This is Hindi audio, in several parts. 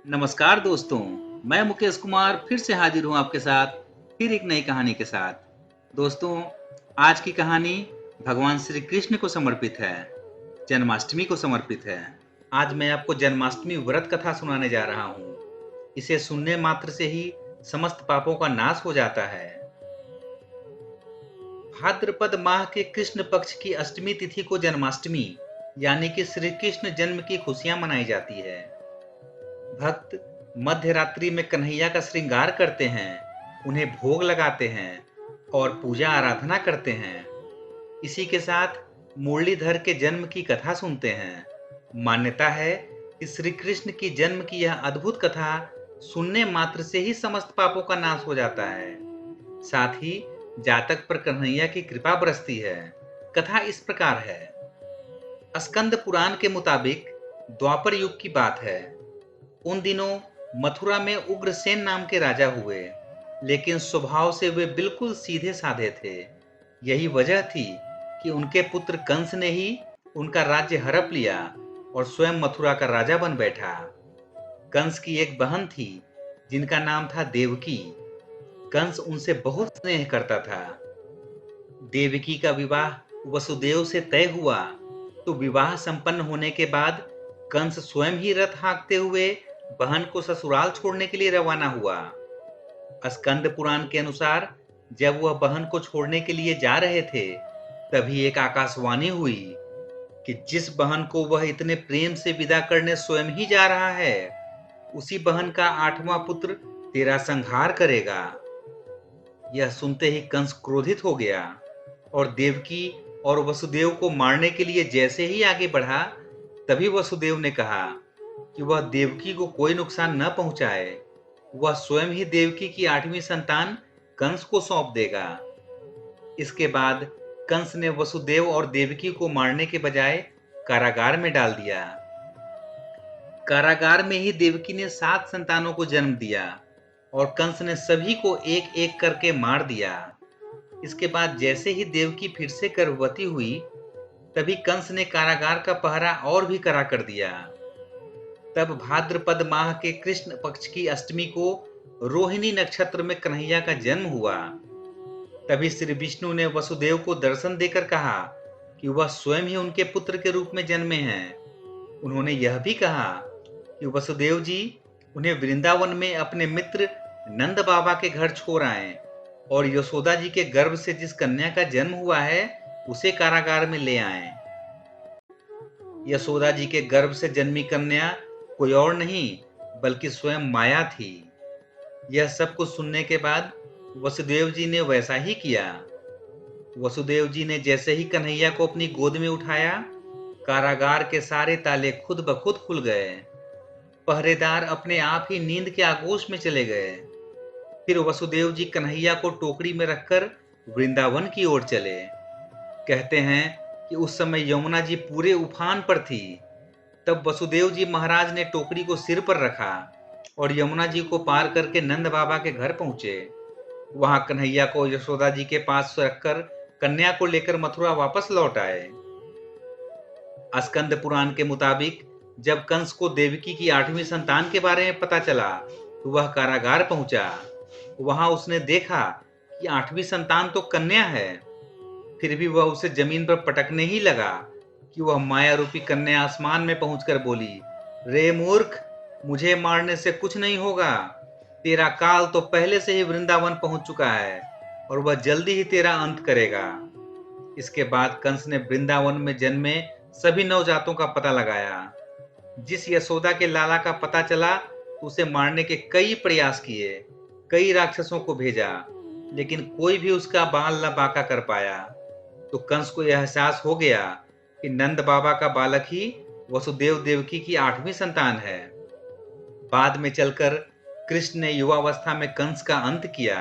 नमस्कार दोस्तों, मैं मुकेश कुमार फिर से हाजिर हूँ आपके साथ फिर एक नई कहानी के साथ। दोस्तों, आज की कहानी भगवान श्री कृष्ण को समर्पित है, जन्माष्टमी को समर्पित है। आज मैं आपको जन्माष्टमी व्रत कथा सुनाने जा रहा हूँ। इसे सुनने मात्र से ही समस्त पापों का नाश हो जाता है। भाद्रपद माह के कृष्ण पक्ष की अष्टमी तिथि को जन्माष्टमी यानी कि श्री कृष्ण जन्म की खुशियां मनाई जाती है। भक्त मध्य रात्रि में कन्हैया का श्रृंगार करते हैं, उन्हें भोग लगाते हैं और पूजा आराधना करते हैं। इसी के साथ मुरलीधर के जन्म की कथा सुनते हैं। मान्यता है कि श्री कृष्ण की जन्म की यह अद्भुत कथा सुनने मात्र से ही समस्त पापों का नाश हो जाता है। साथ ही जातक पर कन्हैया की कृपा बरसती है। कथा इस प्रकार है। स्कंद पुराण के मुताबिक द्वापर युग की बात है। उन दिनों मथुरा में उग्रसेन नाम के राजा हुए, लेकिन स्वभाव से वे बिल्कुल सीधे साधे थे। यही वजह थी कि उनके पुत्र कंस ने ही उनका राज्य हड़प लिया और स्वयं मथुरा का राजा बन बैठा। कंस की एक बहन थी जिनका नाम था देवकी। कंस उनसे बहुत स्नेह करता था। देवकी का विवाह वसुदेव से तय हुआ तो विवाह संपन्न होने के बाद कंस स्वयं ही रथ हाँकते हुए बहन को ससुराल छोड़ने के लिए रवाना हुआ। स्कंद पुराण के अनुसार जब वह बहन को छोड़ने के लिए जा रहे थे, तभी एक आकाशवाणी हुई कि जिस बहन को वह इतने प्रेम से विदा करने स्वयं ही जा रहा है, उसी बहन का 8वां पुत्र तेरा संहार करेगा। यह सुनते ही कंस क्रोधित हो गया और देवकी और वसुदेव को मारने के लिए जैसे ही आगे बढ़ा, तभी वसुदेव ने कहा कि वह देवकी को कोई नुकसान न पहुंचाए। वह स्वयं ही देवकी की 8वीं संतान कंस को सौंप देगा। इसके बाद कंस ने वसुदेव और देवकी को मारने के बजाय कारागार में डाल दिया। कारागार में ही देवकी ने 7 संतानों को जन्म दिया और कंस ने सभी को एक एक करके मार दिया। इसके बाद जैसे ही देवकी फिर से गर्भवती हुई, तभी कंस ने कारागार का पहरा और भी कड़ा कर दिया। तब भाद्रपद माह के कृष्ण पक्ष की अष्टमी को रोहिणी नक्षत्र में कन्हैया का जन्म हुआ। तभी श्री विष्णु ने वसुदेव को दर्शन देकर कहा कि वह स्वयं ही उनके पुत्र के रूप में जन्मे हैं। उन्होंने यह भी कहा कि वसुदेव जी उन्हें वृंदावन में अपने मित्र नंद बाबा के घर छोड़ आए और यशोदा जी के गर्भ से जिस कन्या का जन्म हुआ है, उसे कारागार में ले आए। यशोदा जी के गर्भ से जन्मी कन्या कोई और नहीं बल्कि स्वयं माया थी। यह सब कुछ सुनने के बाद वसुदेव जी ने वैसा ही किया। वसुदेव जी ने जैसे ही कन्हैया को अपनी गोद में उठाया, कारागार के सारे ताले खुद ब खुद खुल गए। पहरेदार अपने आप ही नींद के आगोश में चले गए। फिर वसुदेव जी कन्हैया को टोकरी में रखकर वृंदावन की ओर चले। कहते हैं कि उस समय यमुना जी पूरे उफान पर थी। तब वसुदेव जी महाराज ने टोकरी को सिर पर रखा और यमुना जी को पार करके नंद बाबा के घर पहुंचे। वहां कन्हैया को यशोदा जी के पास रखकर कन्या को लेकर मथुरा वापस लौट आए। स्कंद पुराण के मुताबिक जब कंस को देवकी की 8वीं संतान के बारे में पता चला, तो वह कारागार पहुंचा। वहां उसने देखा कि 8वीं संतान तो कन्या है। फिर भी वह उसे जमीन पर पटकने ही लगा कि वह माया रूपी कन्या आसमान में पहुंचकर बोली, रे मूर्ख, मुझे मारने से कुछ नहीं होगा। तेरा काल तो पहले से ही वृंदावन पहुंच चुका है और वह जल्दी ही तेरा अंत करेगा। इसके बाद कंस ने वृंदावन में जन्मे सभी नवजातों का पता लगाया। जिस यशोदा के लाला का पता चला तो उसे मारने के कई प्रयास किए, कई राक्षसों को भेजा, लेकिन कोई भी उसका बाल न बांका कर पाया। तो कंस को यह एहसास हो गया कि नंद बाबा का बालक ही वसुदेव देवकी की 8वीं संतान है। बाद में चलकर कृष्ण ने युवावस्था में कंस का अंत किया।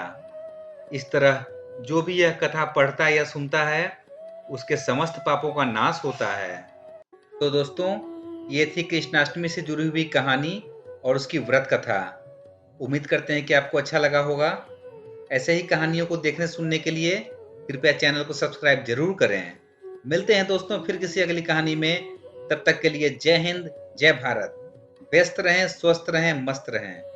इस तरह जो भी यह कथा पढ़ता या सुनता है, उसके समस्त पापों का नाश होता है। तो दोस्तों, ये थी कृष्णाष्टमी से जुड़ी हुई कहानी और उसकी व्रत कथा। उम्मीद करते हैं कि आपको अच्छा लगा होगा। ऐसे ही कहानियों को देखने सुनने के लिए कृपया चैनल को सब्सक्राइब जरूर करें। मिलते हैं दोस्तों फिर किसी अगली कहानी में। तब तक के लिए जय हिंद, जय भारत। व्यस्त रहें, स्वस्थ रहें, मस्त रहें।